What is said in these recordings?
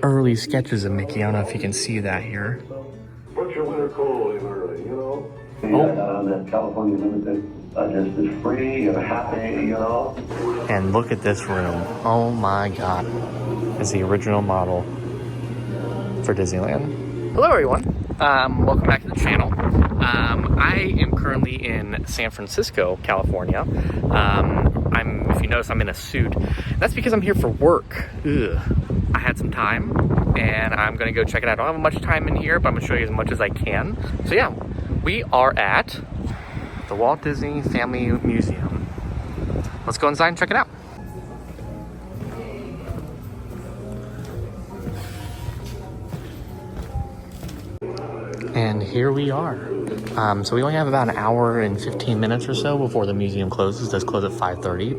early sketches of Mickey. I don't know if you can see that here. Put your winter coat in early, you know? Oh. That California Limited just is free and happy, you know? And look at this room. Oh my God. It's the original model for Disneyland. Hello everyone. Welcome back to the channel. I am currently in San Francisco, California. If you notice, I'm in a suit. That's because I'm here for work. Ugh. I had some time and I'm gonna go check it out. I don't have much time in here, but I'm gonna show you as much as I can. So yeah, we are at the Walt Disney Family Museum. Let's go inside and check it out. And here we are. So we only have about an hour and 15 minutes or so before the museum closes. It does close at 5:30,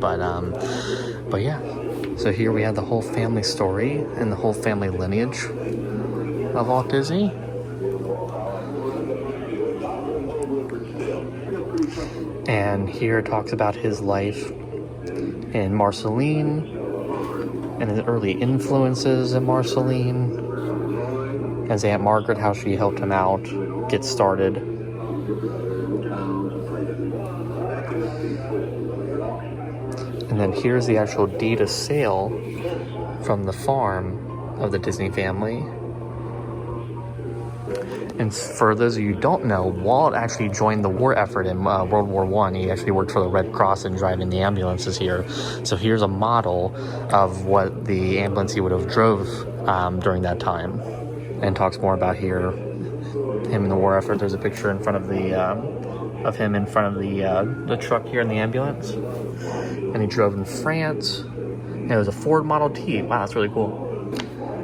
but yeah. So here we have the whole family story and the whole family lineage of Walt Disney. And here it talks about his life in Marceline and his early influences in Marceline. His Aunt Margaret, how she helped him out get started. And then here's the actual deed of sale from the farm of the Disney family. And for those of you who don't know, Walt actually joined the war effort in World War I. He actually worked for the Red Cross and driving the ambulances here. So here's a model of what the ambulance he would have drove during that time. And talks more about here, him in the war effort. There's a picture in front of of him in front of the truck here in the ambulance. And he drove in France. And it was a Ford Model T. Wow, that's really cool.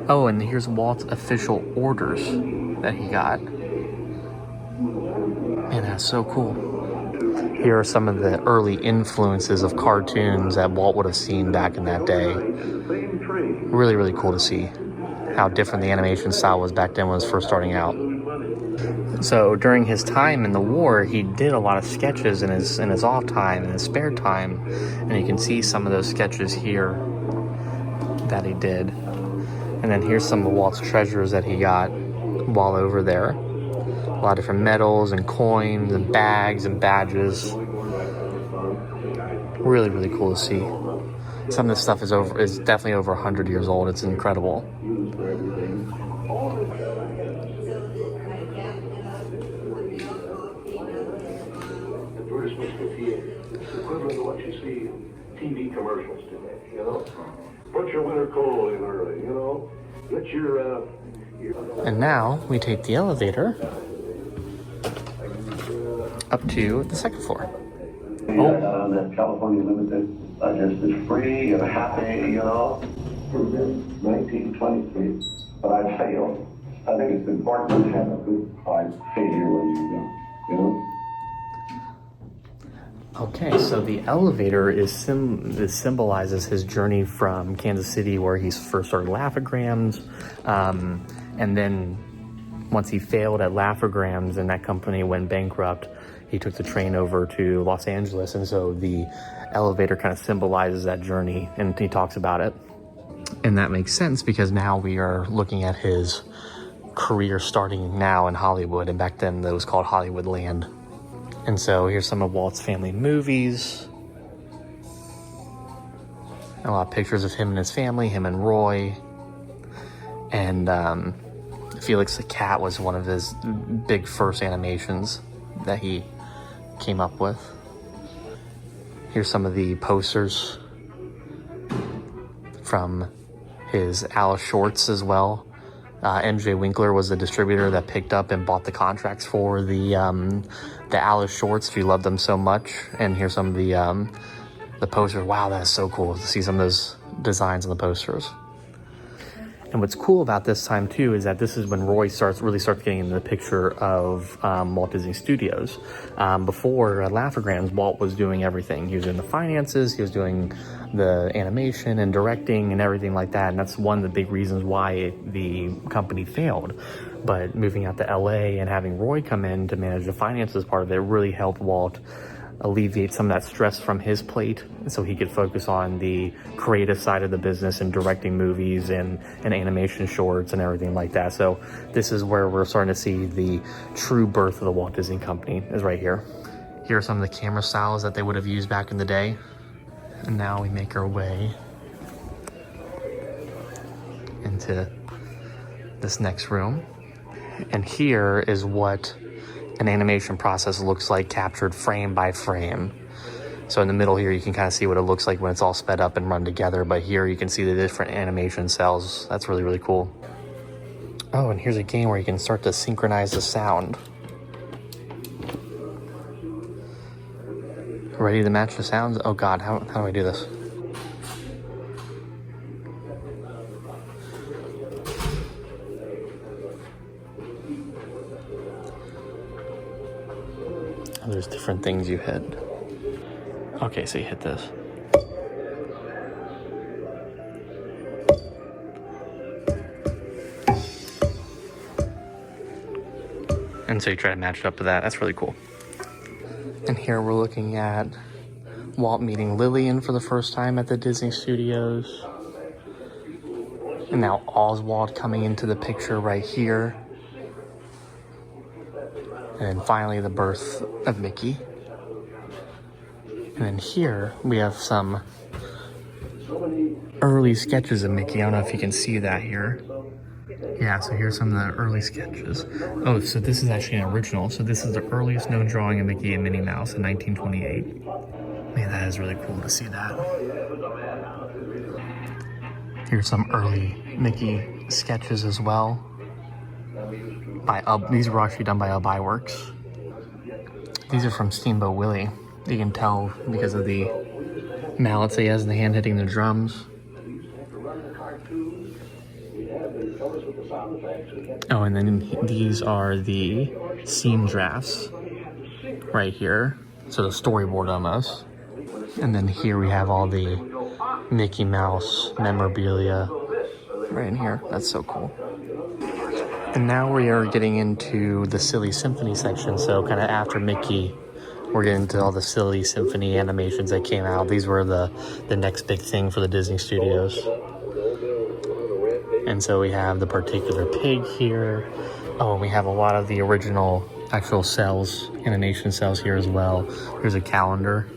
Oh, and here's Walt's official orders that he got. And that's so cool. Here are some of the early influences of cartoons that Walt would have seen back in that day. Really, really cool to see how different the animation style was back then when it was first starting out. So during his time in the war, he did a lot of sketches in his off time, in his spare time, and you can see some of those sketches here that he did. And then here's some of Walt's treasures that he got while over there. A lot of different medals and coins and bags and badges. Really, really cool to see. Some of this stuff is definitely over 100 years old. It's incredible. Equivalent to what you see in TV commercials today, you know? Put your winter coat in early, you know? Get your And now we take the elevator up to the second floor. That California Limited just is free and happy, you know? 1923. But I failed. I think it's important to have a good failure when you know? Okay, so the elevator symbolizes his journey from Kansas City, where he first started Laugh-O-Grams, and then once he failed at Laugh-O-Grams and that company went bankrupt, he took the train over to Los Angeles, and so the elevator kind of symbolizes that journey, and he talks about it. And that makes sense because now we are looking at his career starting now in Hollywood, and back then that was called Hollywoodland. And so here's some of Walt's family movies. A lot of pictures of him and his family, him and Roy. And Felix the Cat was one of his big first animations that he came up with. Here's some of the posters from his Alice shorts as well. MJ Winkler was the distributor that picked up and bought the contracts for the Alice shorts, if you love them so much. And here's some of the posters. Wow, that's so cool to see some of those designs on the posters. And what's cool about this time too is that this is when Roy really starts getting into the picture of Walt Disney Studios. Before Laugh-O-Grams, Walt was doing everything. He was doing the finances, he was doing the animation and directing and everything like that. And that's one of the big reasons why the company failed. But moving out to LA and having Roy come in to manage the finances part of it really helped Walt alleviate some of that stress from his plate so he could focus on the creative side of the business and directing movies and animation shorts and everything like that. So this is where we're starting to see the true birth of the Walt Disney Company, is right here. Here are some of the camera styles that they would have used back in the day. And now we make our way into this next room. And here is what an animation process looks like, captured frame by frame. So in the middle here, you can kind of see what it looks like when it's all sped up and run together. But here you can see the different animation cells. That's really, really cool. Oh, and here's a game where you can start to synchronize the sound. Ready to match the sounds? Oh God, how do I do this? Oh, there's different things you hit. Okay, so you hit this. And so you try to match it up to that. That's really cool. And here we're looking at Walt meeting Lillian for the first time at the Disney Studios. And now Oswald coming into the picture right here. And then finally the birth of Mickey. And then here we have some early sketches of Mickey. I don't know if you can see that here. Yeah, so here's some of the early sketches. Oh, so this is actually an original. So this is the earliest known drawing of Mickey and Minnie Mouse in 1928. Man, that is really cool to see that. Here's some early Mickey sketches as well. These were actually done by Ub Works. These are from Steamboat Willie. You can tell because of the mallets he has in the hand hitting the drums. Oh, and then these are the scene drafts right here. So the storyboard almost. And then here we have all the Mickey Mouse memorabilia right in here. That's so cool. And now we are getting into the Silly Symphony section. So kind of after Mickey, we're getting into all the Silly Symphony animations that came out. These were the next big thing for the Disney Studios. And so we have the particular pig here. Oh, and we have a lot of the original actual cells, animation cells here as well. Here's a calendar.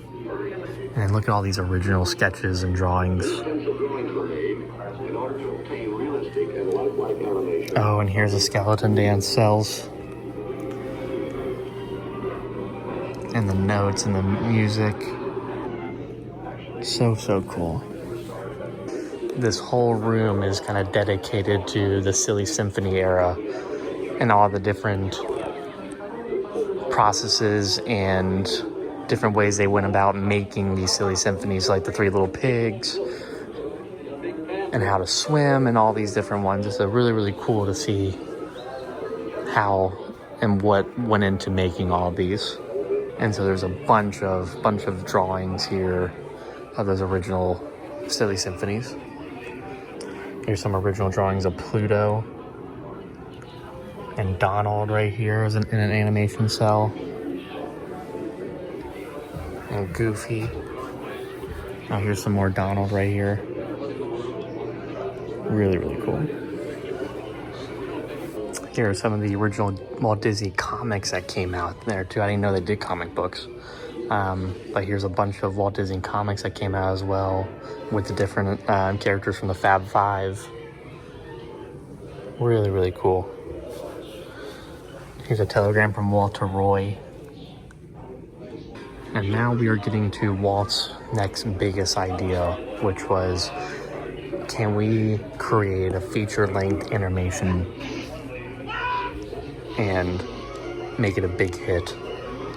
And look at all these original sketches and drawings. Oh, and here's the skeleton dance cells. And the notes and the music. So cool. This whole room is kind of dedicated to the Silly Symphony era and all the different processes and different ways they went about making these silly symphonies, like the Three Little Pigs and How to Swim and all these different ones. It's really, really cool to see how and what went into making all of these. And so there's a bunch of drawings here of those original Silly Symphonies. Here's some original drawings of Pluto and Donald right here is in an animation cell. And Goofy. Oh, here's some more Donald right here. Really, really cool. Here are some of the original Walt Disney comics that came out there too. I didn't know they did comic books. But here's a bunch of Walt Disney comics that came out as well with the different characters from the Fab Five. Really, really cool. Here's a telegram from Walt to Roy. And now we are getting to Walt's next biggest idea, which was, can we create a feature-length animation and make it a big hit,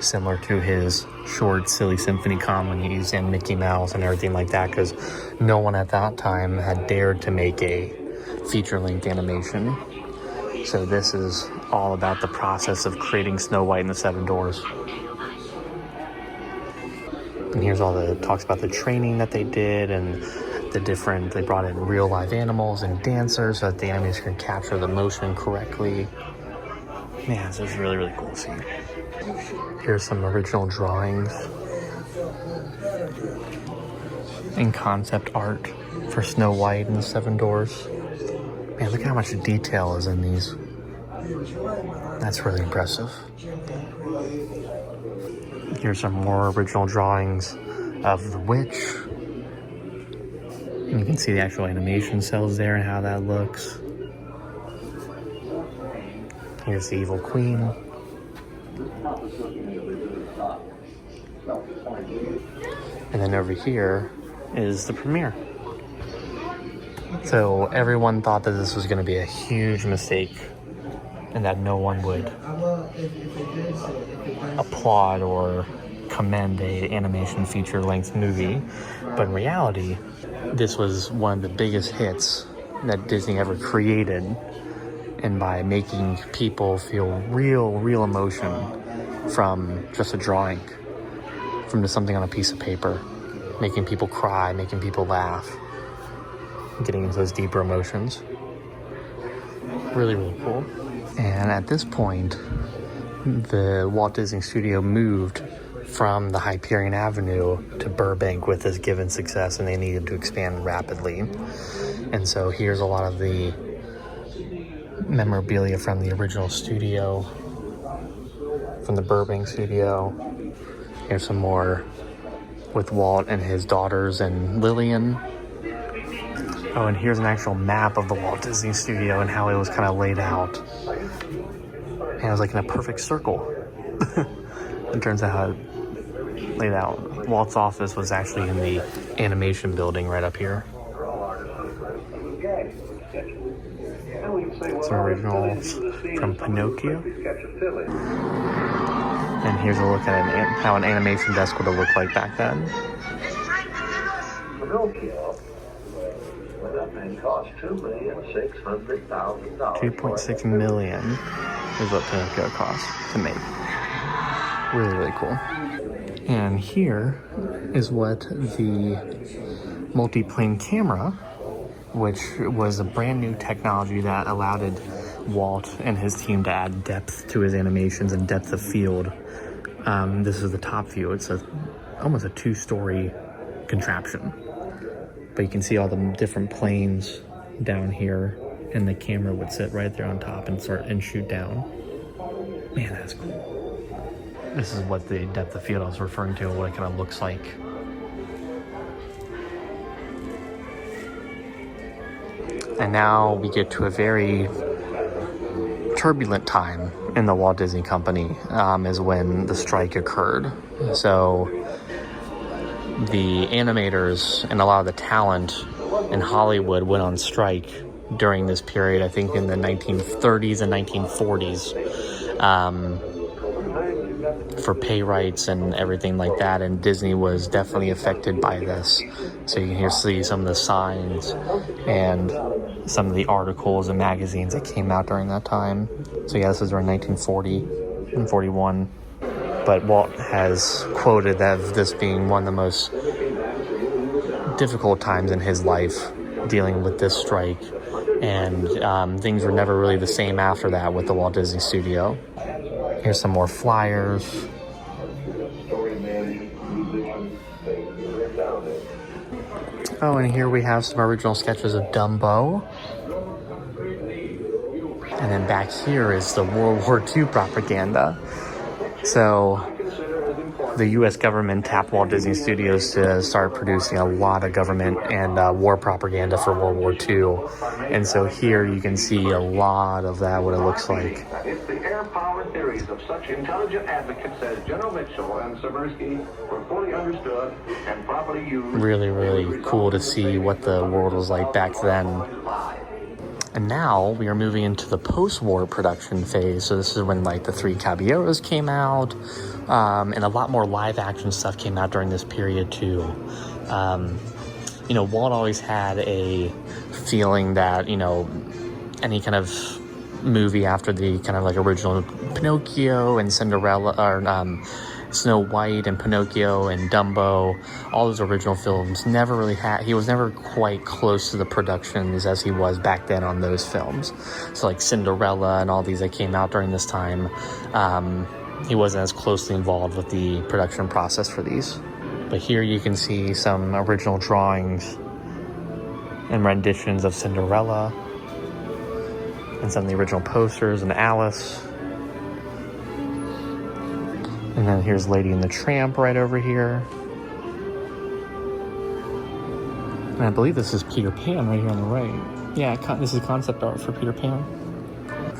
similar to his short Silly Symphony comedies and Mickey Mouse and everything like that, because no one at that time had dared to make a feature-length animation. So this is all about the process of creating Snow White and the Seven Dwarfs. And here's all the talks about the training that they did and they brought in real live animals and dancers so that the animators can capture the motion correctly. Man, this is really, really cool to see. Here's some original drawings And concept art for Snow White and the Seven Dwarfs. Man, look how much detail is in these. That's really impressive. Here's some more original drawings of the witch. And you can see the actual animation cells there and how that looks. Here's the evil queen. And then over here is the premiere. So everyone thought that this was going to be a huge mistake and that no one would applaud or commend a animation feature-length movie. But in reality, this was one of the biggest hits that Disney ever created. And by making people feel real emotion from just a drawing, from just something on a piece of paper, making people cry, making people laugh, getting into those deeper emotions. Really cool. And at this point, the Walt Disney Studio moved from the Hyperion Avenue to Burbank with this given success, and they needed to expand rapidly. And so here's a lot of the memorabilia from the original studio, from the Burbank studio. Here's some more with Walt and his daughters and Lillian. Oh, and here's an actual map of the Walt Disney Studio and how it was kind of laid out. And it was like in a perfect circle. In terms of how it laid out. Walt's office was actually in the animation building right up here. Some originals from Pinocchio. And here's a look at how an animation desk would have looked like back then. Pinocchio. Well, that thing cost $2,600,000. $2.6 million is what Pinocchio cost to make. Really cool. And here is what the multi-plane camera, which was a brand new technology that allowed Walt and his team to add depth to his animations and depth of field. This is the top view. It's almost a two-story contraption. But you can see all the different planes down here, and the camera would sit right there on top and shoot down. Man, that's cool. This is what the depth of field I was referring to, what it kind of looks like. And now we get to a very turbulent time in the Walt Disney Company, is when the strike occurred. So the animators and a lot of the talent in Hollywood went on strike during this period, I think in the 1930s and 1940s, for pay rights and everything like that, and Disney was definitely affected by this. So you can see some of the signs and some of the articles and magazines that came out during that time. So yeah, this is around 1940 and 41. But Walt has quoted that this being one of the most difficult times in his life, dealing with this strike. And things were never really the same after that with the Walt Disney Studio. Here's some more flyers. Oh, and here we have some original sketches of Dumbo. And then back here is the World War II propaganda. So the U.S. government tapped Walt Disney Studios to start producing a lot of government and war propaganda for World War II. And so here you can see a lot of that, what it looks like. It's the air power theories of such intelligent advocates as General Mitchell and Seversky were fully understood and properly used. Really cool to see what the world was like back then. And now we are moving into the post-war production phase. So this is when like the Three Caballeros came out, and a lot more live action stuff came out during this period too. Walt always had a feeling that, any kind of movie after the kind of like original Pinocchio and Cinderella, or Snow White and Pinocchio and Dumbo, all those original films, he was never quite close to the productions as he was back then on those films. So like Cinderella and all these that came out during this time, he wasn't as closely involved with the production process for these. But here you can see some original drawings and renditions of Cinderella and some of the original posters and Alice. And then here's Lady and the Tramp right over here. And I believe this is Peter Pan right here on the right. Yeah, this is concept art for Peter Pan.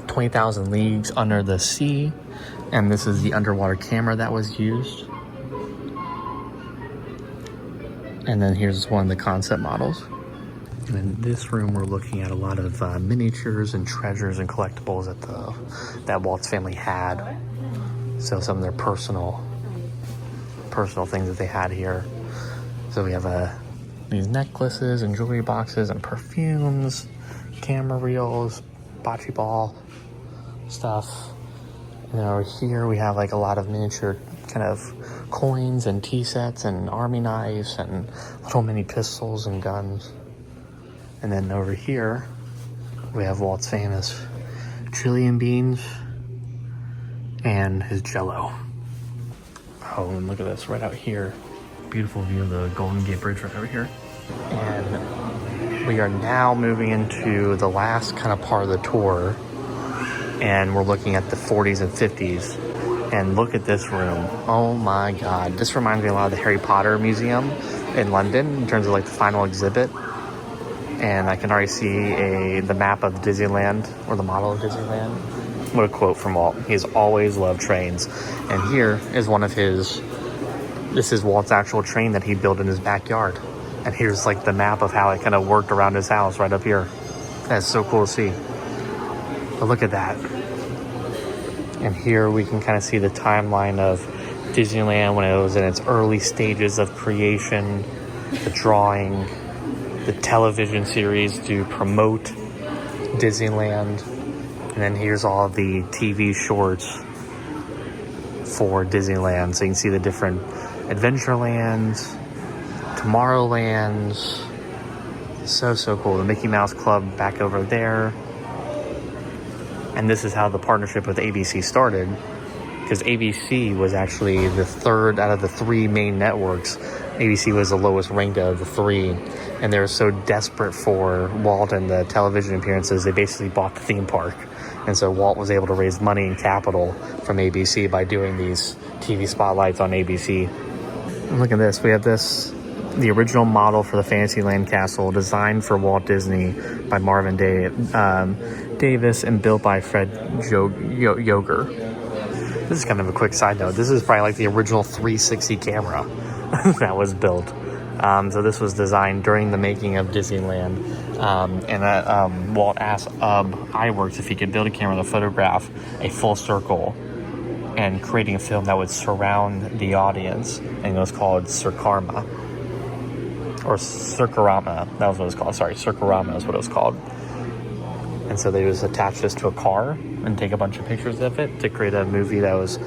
20,000 Leagues Under the Sea. And this is the underwater camera that was used. And then here's one of the concept models. And in this room, we're looking at a lot of miniatures and treasures and collectibles that Walt's family had. So some of their personal things that they had here. So we have these necklaces and jewelry boxes and perfumes, camera reels, bocce ball stuff. And over here we have like a lot of miniature kind of coins and tea sets and army knives and little mini pistols and guns. And then over here we have Walt's famous Chilean beans and his Jello. Oh, and look at this right out here. Beautiful view of the Golden Gate Bridge right over here. And we are now moving into the last kind of part of the tour. And we're looking at the 40s and 50s. And look at this room. Oh my God. This reminds me a lot of the Harry Potter Museum in London in terms of like the final exhibit. And I can already see the map of Disneyland, or the model of Disneyland. What a quote from Walt. He's always loved trains. And here is this is Walt's actual train that he built in his backyard. And here's like the map of how it kind of worked around his house right up here. That's so cool to see. But look at that. And here we can kind of see the timeline of Disneyland when it was in its early stages of creation, the drawing, the television series to promote Disneyland. And then here's all the TV shorts for Disneyland. So you can see the different Adventurelands, Tomorrowlands. So cool. The Mickey Mouse Club back over there. And this is how the partnership with ABC started, because ABC was actually the third out of the three main networks. ABC was the lowest ranked of the three, and they were so desperate for Walt and the television appearances, they basically bought the theme park. And so Walt was able to raise money and capital from ABC by doing these TV spotlights on ABC. And look at this. We have the original model for the Fantasyland Castle, designed for Walt Disney by Marvin Davis and built by Fred Yoger. This is kind of a quick side note. This is probably like the original 360 camera that was built. So this was designed during the making of Disneyland. Walt asked iWorks if he could build a camera to photograph a full circle and creating a film that would surround the audience. And it was called Circarma. Or Circarama. That was what it was called. Sorry, Circarama is what it was called. And so they just attached this to a car and take a bunch of pictures of it to create a movie that was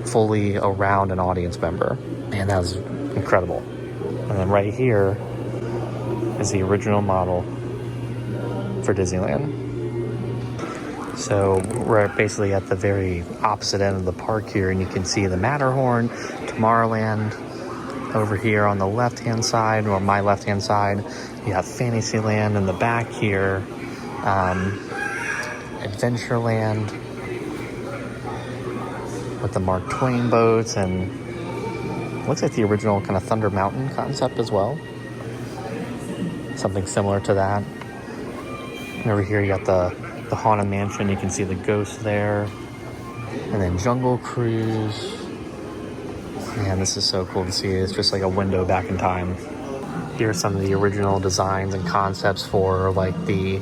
fully around an audience member. Man, that was incredible. And then right here is the original model for Disneyland. So we're basically at the very opposite end of the park here, and you can see the Matterhorn, Tomorrowland over here on the left-hand side, or my left-hand side. You have Fantasyland in the back here. Adventureland with the Mark Twain boats, and looks like the original kind of Thunder Mountain concept as well. Something similar to that. And over here you got the Haunted Mansion. You can see the ghost there. And then Jungle Cruise. Man, this is so cool to see. It's just like a window back in time. Here are some of the original designs and concepts for like the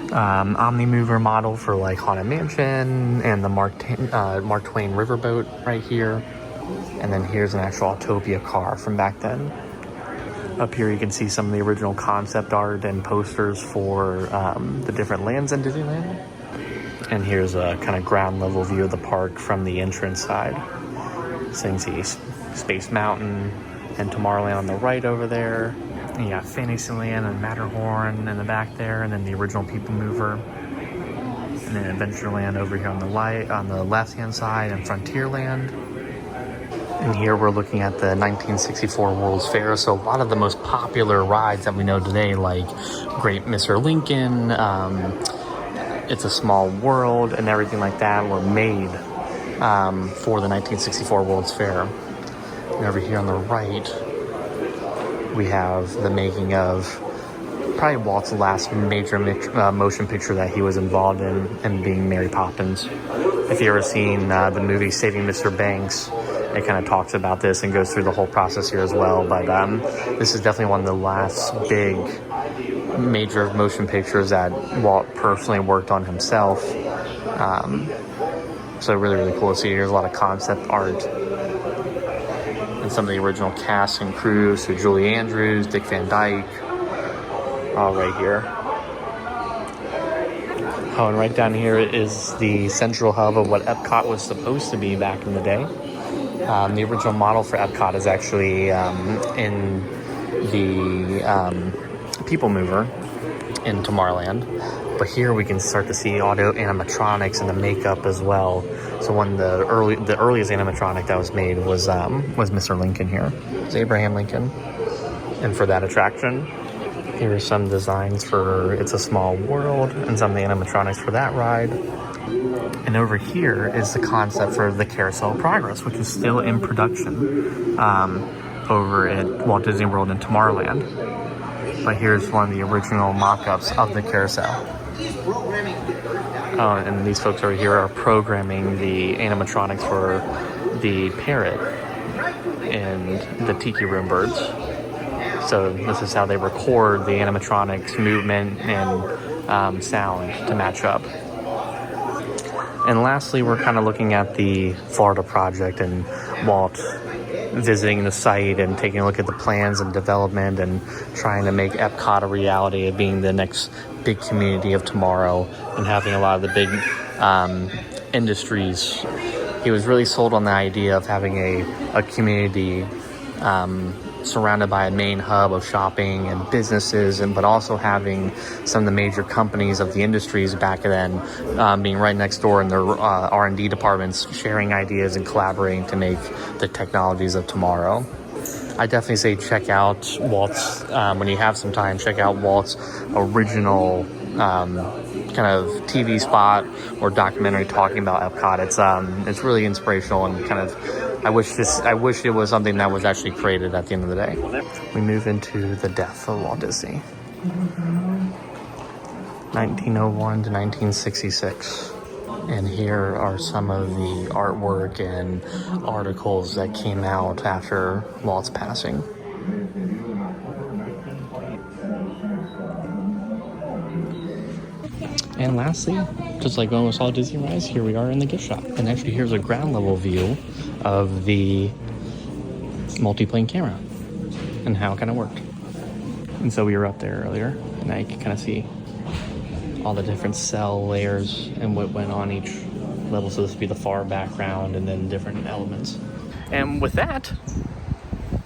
Omnimover model for like Haunted Mansion, and the Mark Twain riverboat right here. And then here's an actual Autopia car from back then. Up here you can see some of the original concept art and posters for the different lands in Disneyland. And here's a kind of ground level view of the park from the entrance side. So you can see Space Mountain and Tomorrowland on the right over there. And you got Fantasyland and Matterhorn in the back there, and then the original People Mover. And then Adventureland over here on the left-hand side, and Frontierland. And here we're looking at the 1964 World's Fair. So a lot of the most popular rides that we know today, like Great Mr. Lincoln, It's a Small World, and everything like that, were made for the 1964 World's Fair. And over here on the right, we have the making of probably Walt's last major motion picture that he was involved in being Mary Poppins. If you ever seen the movie Saving Mr. Banks, it kind of talks about this and goes through the whole process here as well. But this is definitely one of the last big major motion pictures that Walt personally worked on himself. So really, really cool to see. Here's a lot of concept art and some of the original cast and crew. So Julie Andrews, Dick Van Dyke, all right here. Oh, and right down here is the central hub of what Epcot was supposed to be back in the day. The original model for Epcot is actually in the People Mover in Tomorrowland. But here we can start to see audio animatronics and the makeup as well. So one of the earliest animatronic that was made was Mr. Lincoln here. It's Abraham Lincoln. And for that attraction, here are some designs for It's a Small World and some of the animatronics for that ride. And over here is the concept for the Carousel of Progress, which is still in production over at Walt Disney World in Tomorrowland. But here's one of the original mock-ups of the carousel. And these folks over here are programming the animatronics for the parrot and the Tiki Room birds. So this is how they record the animatronics movement and sound to match up. And lastly, we're kind of looking at the Florida project and Walt visiting the site and taking a look at the plans and development and trying to make Epcot a reality of being the next big community of tomorrow and having a lot of the big industries. He was really sold on the idea of having a community surrounded by a main hub of shopping and businesses, but also having some of the major companies of the industries back then being right next door in their R&D departments, sharing ideas and collaborating to make the technologies of tomorrow. I definitely say check out Walt's, when you have some time, check out Walt's original kind of TV spot or documentary talking about Epcot. It's really inspirational and kind of, I wish it was something that was actually created at the end of the day. We move into the death of Walt Disney. 1901 to 1966. And here are some of the artwork and articles that came out after Walt's passing. And lastly, just like almost all Disney rides, here we are in the gift shop. And actually here's a ground level view of the multi-plane camera and how it kind of worked. And so we were up there earlier, and now you can kind of see all the different cell layers and what went on each level. So this would be the far background and then different elements. And with that,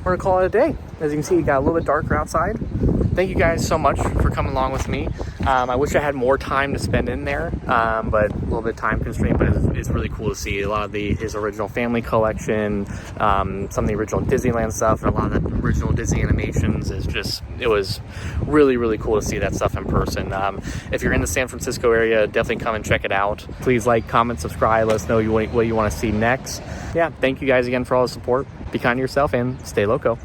we're gonna call it a day. As you can see, it got a little bit darker outside. Thank you guys so much for coming along with me. I wish I had more time to spend in there, but a little bit time constraint, but it's really cool to see a lot of his original family collection, some of the original Disneyland stuff, and a lot of the original Disney animations. It was really, really cool to see that stuff in person. If you're in the San Francisco area, definitely come and check it out. Please like, comment, subscribe, let us know what you want to see next. Yeah, thank you guys again for all the support. Be kind to yourself and stay loco.